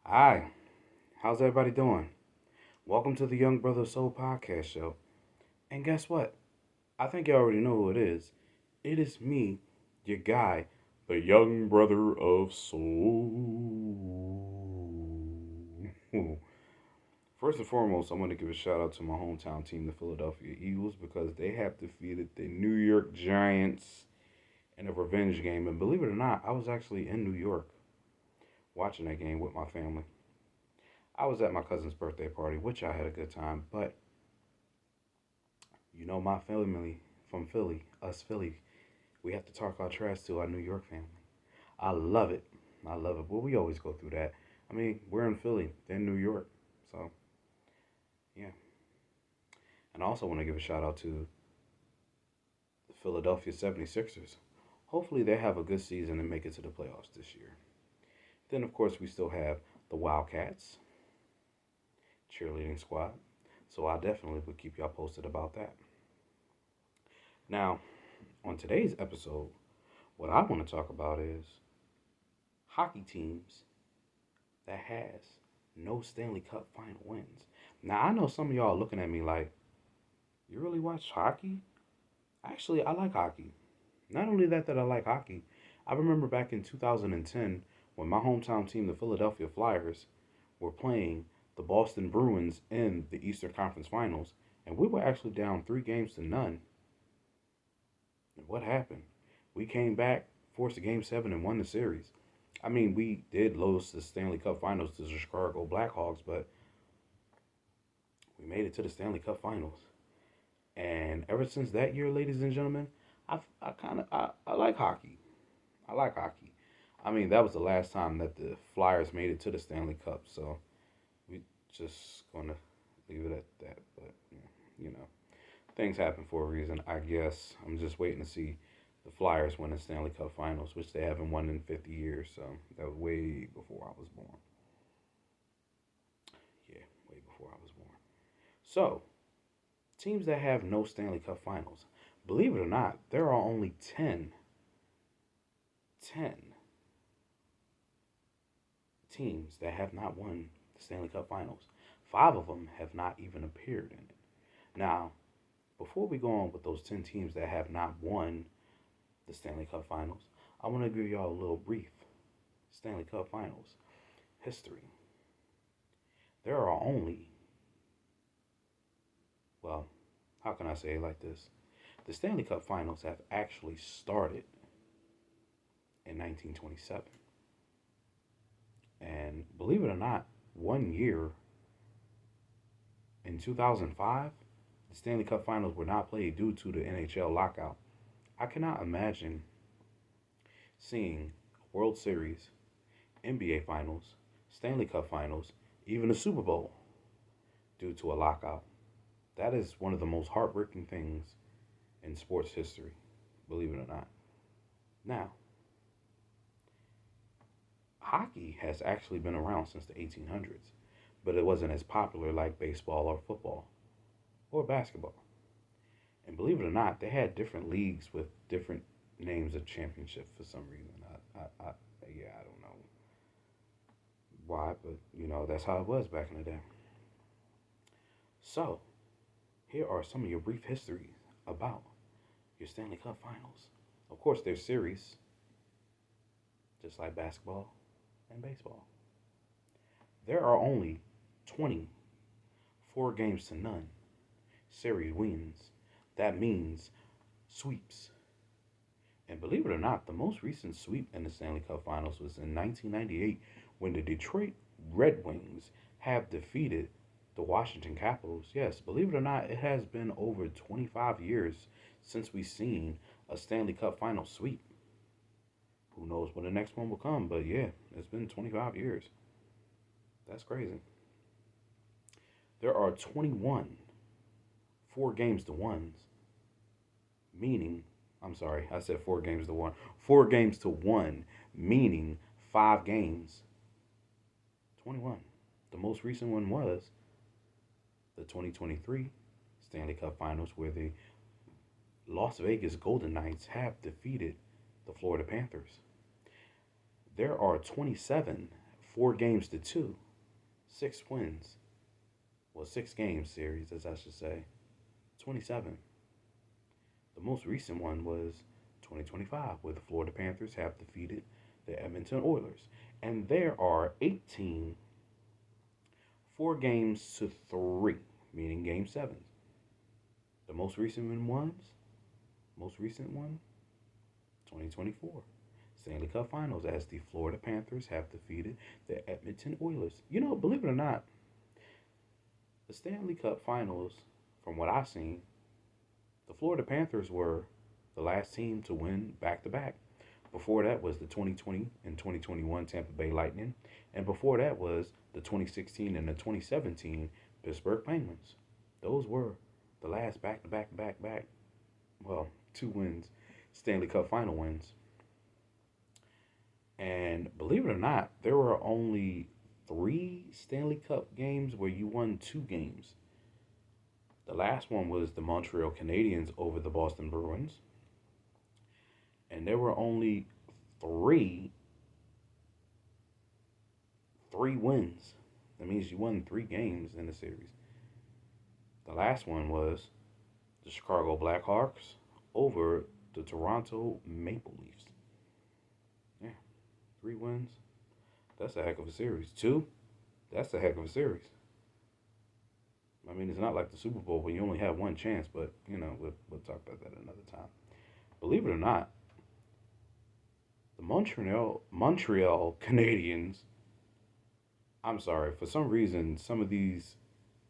Hi, how's everybody doing? Welcome to the Young Brother Soul podcast show. And guess what? I think you already know who it is. It is me, your guy, the Young Brother of Soul. First and foremost, I want to give a shout out to my hometown team, the Philadelphia Eagles, because they have defeated the New York Giants in a revenge game. And believe it or not, I was actually in New York watching that game with my family. I was at my cousin's birthday party, which I had a good time, but my family from Philly, us Philly, we have to talk our trash to our New York family. I love it. I love it. But we always go through that. I mean, we're in Philly, they're in New York. So, yeah. And I also want to give a shout out to the Philadelphia 76ers. Hopefully, they have a good season and make it to the playoffs this year. Then, of course, we still have the Wildcats cheerleading squad. So, I definitely will keep y'all posted about that. Now, on today's episode, what I want to talk about is hockey teams that has no Stanley Cup final wins. Now, I know some of y'all are looking at me like, you really watch hockey? Actually, I like hockey. Not only that I like hockey, I remember back in 2010 when my hometown team, the Philadelphia Flyers, were playing the Boston Bruins in the Eastern Conference Finals, and we were actually down 3 games to none. And what happened? We came back, forced a game seven, and won the series. I mean, we did lose the Stanley Cup Finals to the Chicago Blackhawks, but we made it to the Stanley Cup Finals. And ever since that year, ladies and gentlemen, I like hockey. I like hockey. I mean, that was the last time that the Flyers made it to the Stanley Cup, so we just gonna leave it at that. But you know, things happen for a reason. I guess I'm just waiting to see the Flyers win the Stanley Cup Finals, which they haven't won in 50 years. So that was way before I was born. Yeah, way before I was born. So teams that have no Stanley Cup Finals, believe it or not, there are only 10 teams that have not won the Stanley Cup Finals. Five of them have not even appeared in it. Now, before we go on with those 10 teams that have not won the Stanley Cup Finals, I want to give y'all a little brief Stanley Cup Finals history. There are only, well, how can I say it like this? The Stanley Cup Finals have actually started in 1927. And believe it or not, one year in 2005, the Stanley Cup Finals were not played due to the NHL lockout. I cannot imagine seeing a World Series, NBA Finals, Stanley Cup Finals, even a Super Bowl due to a lockout. That is one of the most heartbreaking things in sports history, believe it or not. Now, hockey has actually been around since the 1800s, but it wasn't as popular like baseball or football or basketball. And believe it or not, they had different leagues with different names of championship for some reason. Yeah, I don't know why, but that's how it was back in the day. So, here are some of your brief histories about your Stanley Cup Finals. Of course, there's series, just like basketball and baseball. There are only 24 games to none series wins. That means sweeps. And believe it or not, the most recent sweep in the Stanley Cup Finals was in 1998 when the Detroit Red Wings have defeated the Washington Capitals. Yes, believe it or not, it has been over 25 years since we've seen a Stanley Cup Final sweep. Who knows when the next one will come, but yeah, it's been 25 years. That's crazy. There are 21 4 games to ones, meaning, I'm sorry, I said 4 games to one. 4 games to one, meaning 5 games. 21. The most recent one was the 2023 Stanley Cup Finals, where the Las Vegas Golden Knights have defeated the Florida Panthers. There are 27 4 games to 2, 6 wins. Well, 6 game series, as I should say. 27. The most recent one was 2025, where the Florida Panthers have defeated the Edmonton Oilers. And there are 18 4 games to 3, meaning game sevens. The most recent one, 2024. Stanley Cup Finals, as the Florida Panthers have defeated the Edmonton Oilers. Believe it or not, the Stanley Cup Finals, from what I've seen, the Florida Panthers were the last team to win back to back. Before that was the 2020 and 2021 Tampa Bay Lightning, and before that was the 2016 and the 2017 Pittsburgh Penguins. Those were the last back to back, well, 2 wins, Stanley Cup final wins. And believe it or not, there were only 3 Stanley Cup games where you won 2 games. The last one was the Montreal Canadiens over the Boston Bruins. And there were only three wins. That means you won 3 games in the series. The last one was the Chicago Blackhawks over the Toronto Maple Leafs. Yeah, 3 wins. That's a heck of a series. 2, that's a heck of a series. I mean, it's not like the Super Bowl where you only have one chance, but, we'll talk about that another time. Believe it or not, the Montreal Canadiens, I'm sorry, for some reason, some of these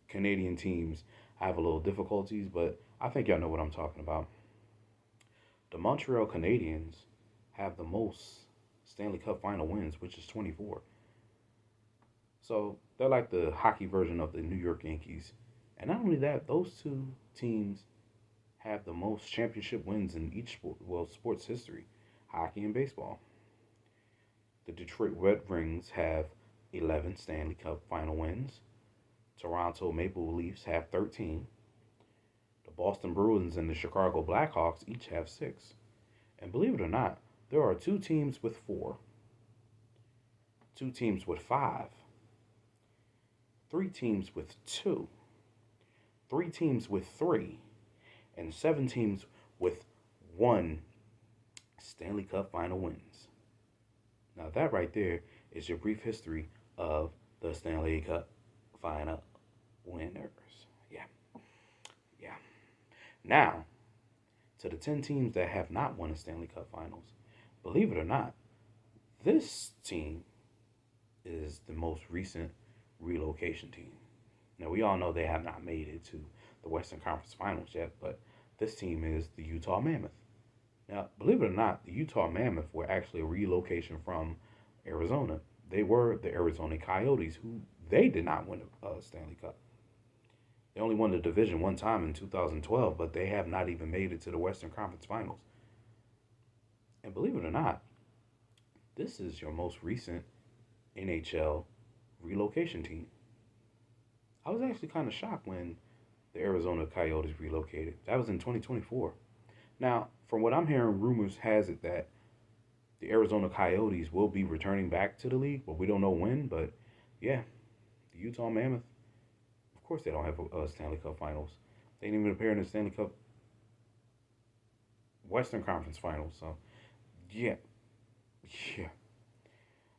Canadian teams have a little difficulties, but I think y'all know what I'm talking about. The Montreal Canadiens have the most Stanley Cup final wins, which is 24. So they're like the hockey version of the New York Yankees. And not only that, those 2 teams have the most championship wins in each sports history, hockey and baseball. The Detroit Red Wings have 11 Stanley Cup final wins. Toronto Maple Leafs have 13. The Boston Bruins and the Chicago Blackhawks each have 6. And believe it or not, there are 2 teams with 4, 2 teams with 5, 3 teams with 2, 3 teams with 3, and 7 teams with 1 Stanley Cup final wins. Now that right there is your brief history of the Stanley Cup final winners. Yeah. Now, to the 10 teams that have not won the Stanley Cup Finals, believe it or not, this team is the most recent relocation team. Now, we all know they have not made it to the Western Conference Finals yet, but this team is the Utah Mammoth. Now, believe it or not, the Utah Mammoth were actually a relocation from Arizona. They were the Arizona Coyotes, who they did not win a Stanley Cup. They only won the division one time in 2012, but they have not even made it to the Western Conference Finals. And believe it or not, this is your most recent NHL relocation team. I was actually kind of shocked when the Arizona Coyotes relocated. That was in 2024. Now, from what I'm hearing, rumors has it that the Arizona Coyotes will be returning back to the league, but we don't know when. But yeah, the Utah Mammoth, of course they don't have a Stanley Cup Finals. They didn't even appear in the Stanley Cup Western Conference Finals. So yeah.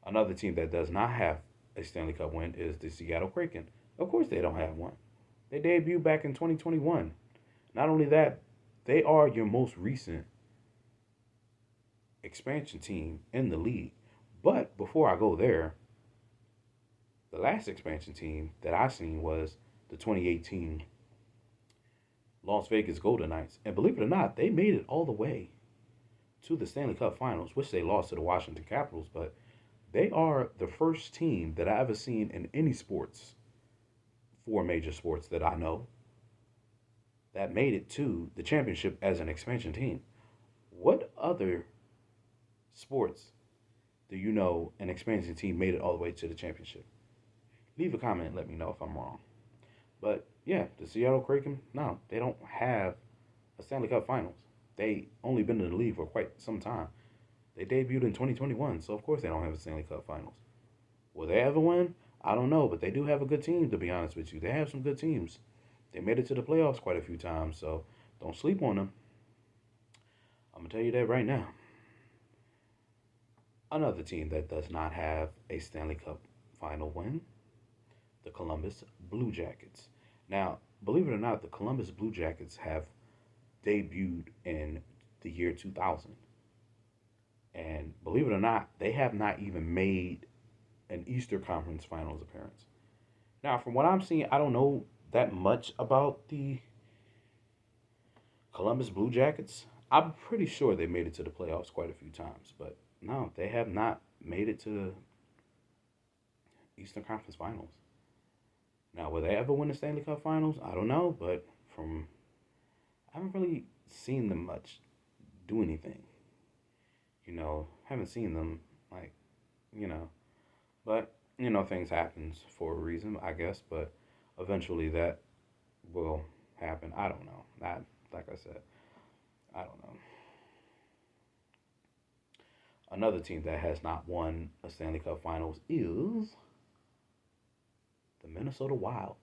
Another team that does not have a Stanley Cup win is the Seattle Kraken. Of course they don't have one. They debuted back in 2021. Not only that, they are your most recent expansion team in the league. But before I go there, the last expansion team that I seen was the 2018 Las Vegas Golden Knights. And believe it or not, they made it all the way to the Stanley Cup Finals, which they lost to the Washington Capitals. But they are the first team that I ever seen in any sports, 4 major sports that I know, that made it to the championship as an expansion team. What other sports do you know an expansion team made it all the way to the championship? Leave a comment and let me know if I'm wrong. But yeah, the Seattle Kraken, no, they don't have a Stanley Cup Finals. They only been in the league for quite some time. They debuted in 2021, so of course they don't have a Stanley Cup Finals. Will they ever win? I don't know, but they do have a good team, to be honest with you. They have some good teams. They made it to the playoffs quite a few times, so don't sleep on them. I'm going to tell you that right now. Another team that does not have a Stanley Cup final win, the Columbus Blue Jackets. Now, believe it or not, the Columbus Blue Jackets have debuted in the year 2000. And believe it or not, they have not even made an Easter Conference Finals appearance. Now, from what I'm seeing, I don't know that much about the Columbus Blue Jackets. I'm pretty sure they made it to the playoffs quite a few times, but no, they have not made it to the Eastern Conference Finals. Now, will they ever win the Stanley Cup Finals? I don't know, but from I haven't really seen them much do anything. Haven't seen them like, you know, but things happens for a reason, I guess, but eventually that will happen. I don't know. Not like I said, I don't know. Another team that has not won a Stanley Cup Finals is the Minnesota Wild.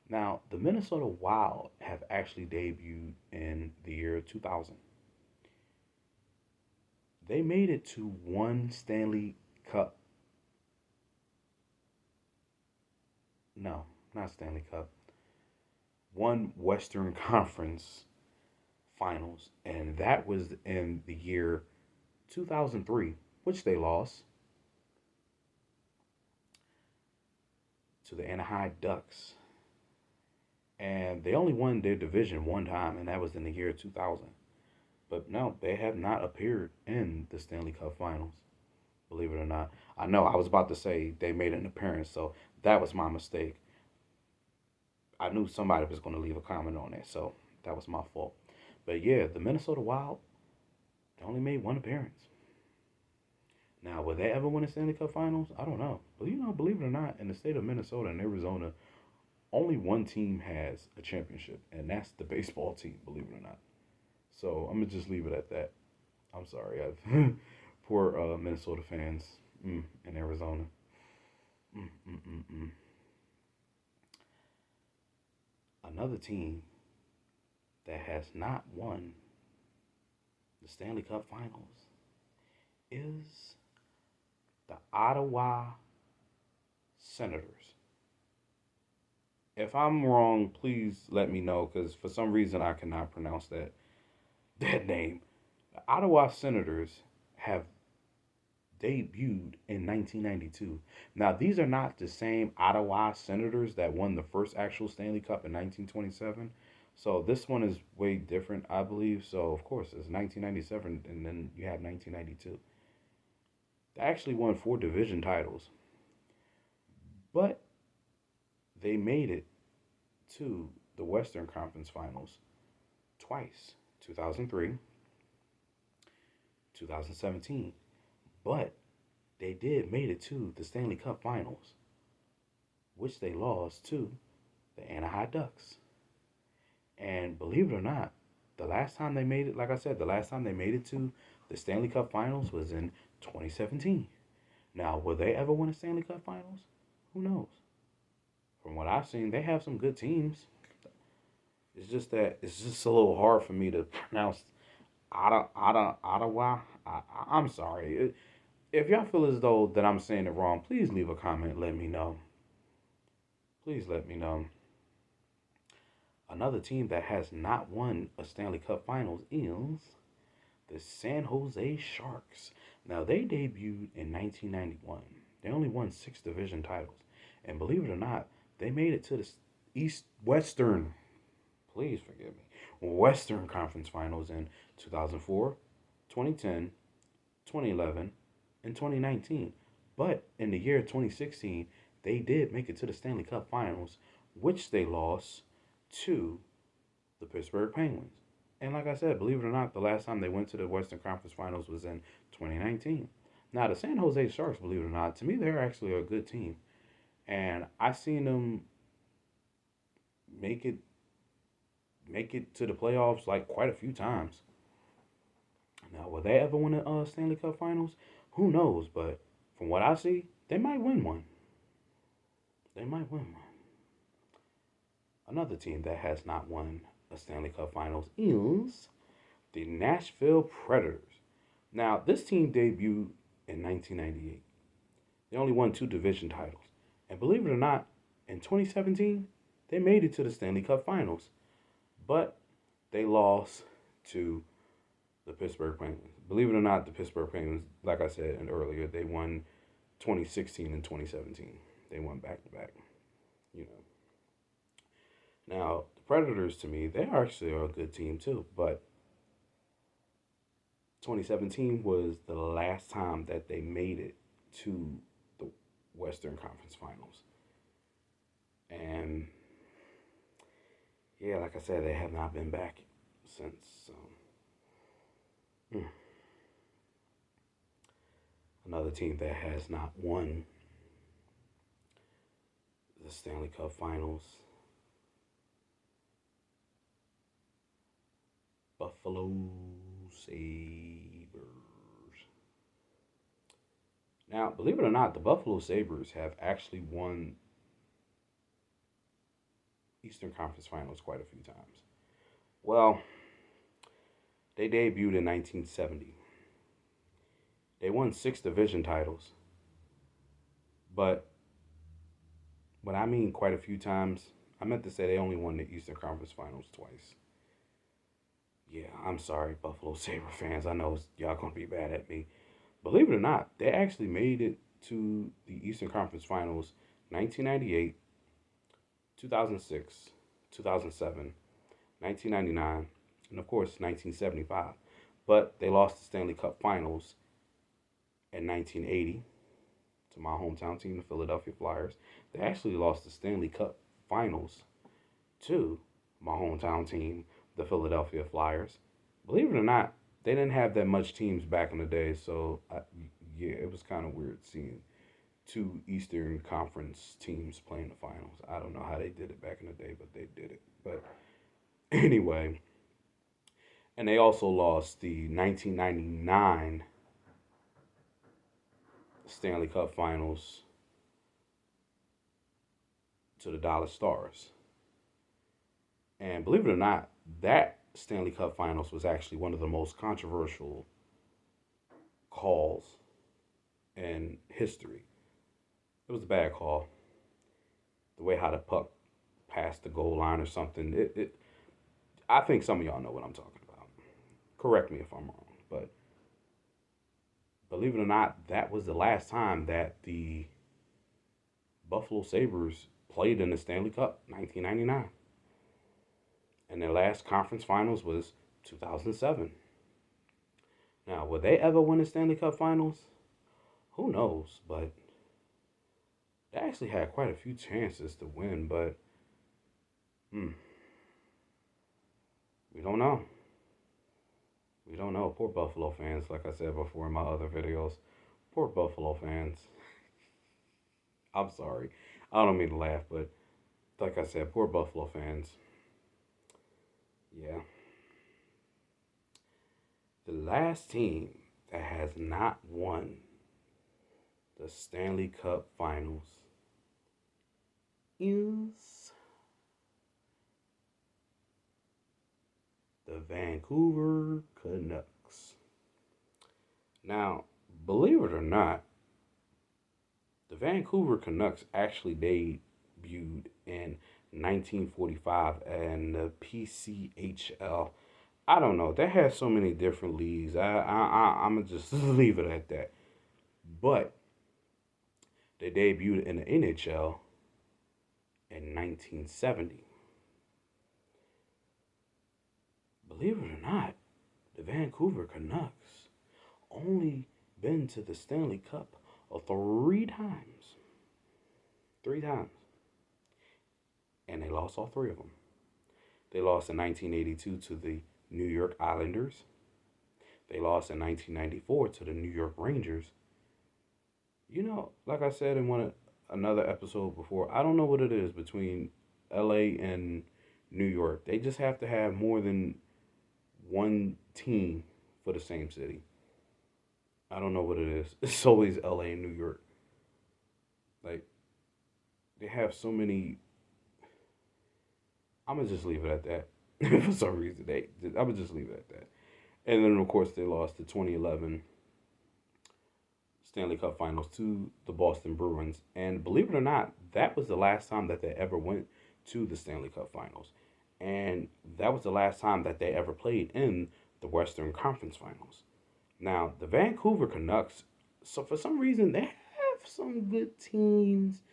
Now, the Minnesota Wild have actually debuted in the year 2000. They made it to one Stanley Cup. No, not Stanley Cup. One Western Conference Finals, and that was in the year 2003, which they lost to the Anaheim Ducks. And they only won their division one time, and that was in the year 2000. But no, they have not appeared in the Stanley Cup Finals, believe it or not. I know I was about to say they made an appearance, so that was my mistake. I knew somebody was going to leave a comment on that, so that was my fault. But yeah, the Minnesota Wild, they only made one appearance. Now, will they ever win the Stanley Cup Finals? I don't know. But believe it or not, in the state of Minnesota and Arizona, only one team has a championship, and that's the baseball team, believe it or not. So I'm gonna just leave it at that. I'm sorry, I've poor Minnesota fans in Arizona. Mm, mm, mm, mm. Another team that has not won the Stanley Cup Finals is the Ottawa Senators. If I'm wrong, please let me know because for some reason I cannot pronounce that name. The Ottawa Senators have debuted in 1992. Now, these are not the same Ottawa Senators that won the first actual Stanley Cup in 1927. So this one is way different, I believe. So, of course, it's 1997 and then you have 1992. They actually won four division titles, but they made it to the Western Conference Finals twice, 2003, 2017. But they did made it to the Stanley Cup Finals, which they lost to the Anaheim Ducks. And believe it or not, the last time they made it, like I said, the last time they made it to the Stanley Cup Finals was in 2017. Now, will they ever win a Stanley Cup Finals? Who knows? From what I've seen, they have some good teams. It's just that it's just a little hard for me to pronounce Ottawa. I'm sorry. If y'all feel as though that I'm saying it wrong, please leave a comment. Let me know. Please let me know. Another team that has not won a Stanley Cup Finals is the San Jose Sharks. Now, they debuted in 1991. They only won six division titles. And believe it or not, they made it to the Western, please forgive me, Western Conference Finals in 2004, 2010, 2011, and 2019. But in the year 2016, they did make it to the Stanley Cup Finals, which they lost to the Pittsburgh Penguins. And like I said, believe it or not, the last time they went to the Western Conference Finals was in 2019. Now, the San Jose Sharks, believe it or not, to me, they're actually a good team. And I've seen them make it to the playoffs like quite a few times. Now, will they ever win a Stanley Cup Finals? Who knows? But from what I see, they might win one. they might win one. Another team that has not won a Stanley Cup Finals is the Nashville Predators. Now, this team debuted in 1998. They only won two division titles. And believe it or not, in 2017, they made it to the Stanley Cup Finals. But they lost to the Pittsburgh Penguins. Believe it or not, the Pittsburgh Penguins, like I said earlier, they won 2016 and 2017. They won back to back. You know. Now, the Predators, to me, they actually are a good team too. But 2017 was the last time that they made it to the Western Conference Finals. And yeah, like I said, they have not been back since. Another team that has not won the Stanley Cup Finals, Buffalo Sabres. Now, believe it or not, the Buffalo Sabres have actually won Eastern Conference Finals quite a few times. Well, they debuted in 1970. They won 6 division titles. But when I mean quite a few times, I meant to say they only won the Eastern Conference Finals twice. Yeah, I'm sorry, Buffalo Sabre fans. I know y'all going to be mad at me. Believe it or not, they actually made it to the Eastern Conference Finals 1998, 2006, 2007, 1999, and of course 1975. But they lost the Stanley Cup Finals in 1980 to my hometown team, the Philadelphia Flyers. They actually lost the Stanley Cup Finals to my hometown team, the Philadelphia Flyers. Believe it or not, they didn't have that much teams back in the day, so yeah, it was kind of weird seeing two Eastern Conference teams playing the finals. I don't know how they did it back in the day, but they did it. But anyway, and they also lost the 1999 Stanley Cup Finals to the Dallas Stars. And believe it or not, that Stanley Cup Finals was actually one of the most controversial calls in history. It was a bad call. The way how the puck passed the goal line or something. I think some of y'all know what I'm talking about. Correct me if I'm wrong, but believe it or not, that was the last time that the Buffalo Sabres played in the Stanley Cup, 1999. And their last conference finals was 2007. Now, will they ever win the Stanley Cup Finals? Who knows, but they actually had quite a few chances to win, but we don't know. We don't know. Poor Buffalo fans, like I said before in my other videos. Poor Buffalo fans. I'm sorry. I don't mean to laugh, but like I said, poor Buffalo fans. Yeah. The last team that has not won the Stanley Cup Finals is the Vancouver Canucks. Now, believe it or not, the Vancouver Canucks actually debuted in 1945 and the PCHL. I don't know. They had so many different leagues. I'm going to just leave it at that. But they debuted in the NHL in 1970. Believe it or not, the Vancouver Canucks only been to the Stanley Cup 3 times. 3 times. And they lost all 3 of them. They lost in 1982 to the New York Islanders. They lost in 1994 to the New York Rangers. You know, like I said in another episode before, I don't know what it is between LA and New York. They just have to have more than one team for the same city. I don't know what it is. It's always LA and New York. Like, they have so many. I'm gonna just leave it at that. For some reason, I'm gonna just leave it at that. And then of course they lost the 2011 Stanley Cup Finals to the Boston Bruins. And believe it or not, that was the last time that they ever went to the Stanley Cup Finals. And that was the last time that they ever played in the Western Conference Finals. Now, the Vancouver Canucks, so for some reason, they have some good teams.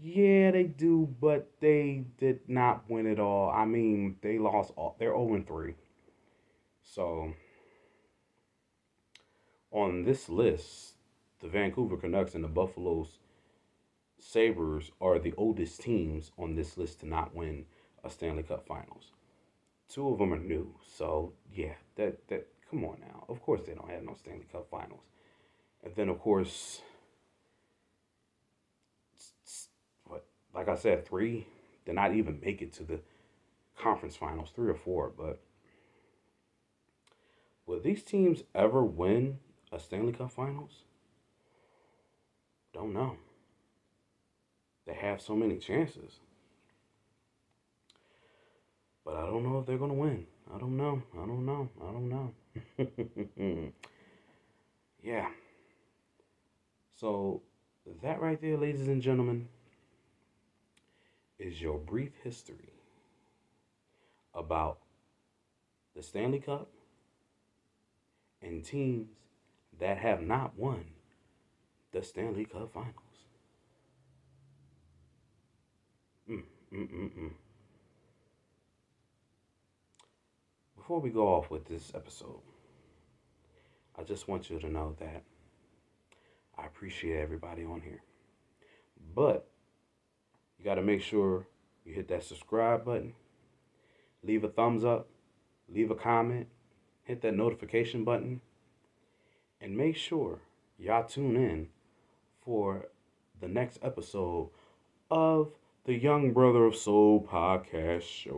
Yeah, they do, but they did not win it all. I mean, they lost all. They're 0-3. So, on this list, the Vancouver Canucks and the Buffalo Sabres are the oldest teams on this list to not win a Stanley Cup Finals. Two of them are new, so yeah, that come on now. Of course they don't have no Stanley Cup Finals. And then of course, what like I said, three did not even make it to the conference finals, three or four. But will these teams ever win a Stanley Cup Finals? Don't know. They have so many chances. But I don't know if they're going to win. I don't know. I don't know. I don't know. Yeah. So, that right there, ladies and gentlemen, is your brief history about the Stanley Cup and teams that have not won the Stanley Cup Finals. Mm, mm, mm, mm. Before we go off with this episode, I just want you to know that I appreciate everybody on here. But you got to make sure you hit that subscribe button, leave a thumbs up, leave a comment, hit that notification button, and make sure y'all tune in for the next episode of the Young Brother of Soul podcast show.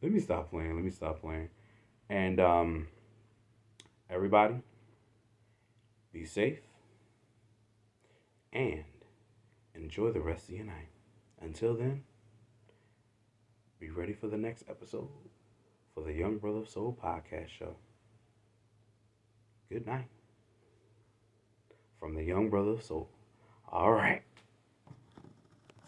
Let me stop playing. And everybody, be safe and enjoy the rest of your night. Until then, be ready for the next episode for the Young Brother of Soul podcast show. Good night from the Young Brother of Soul. All right.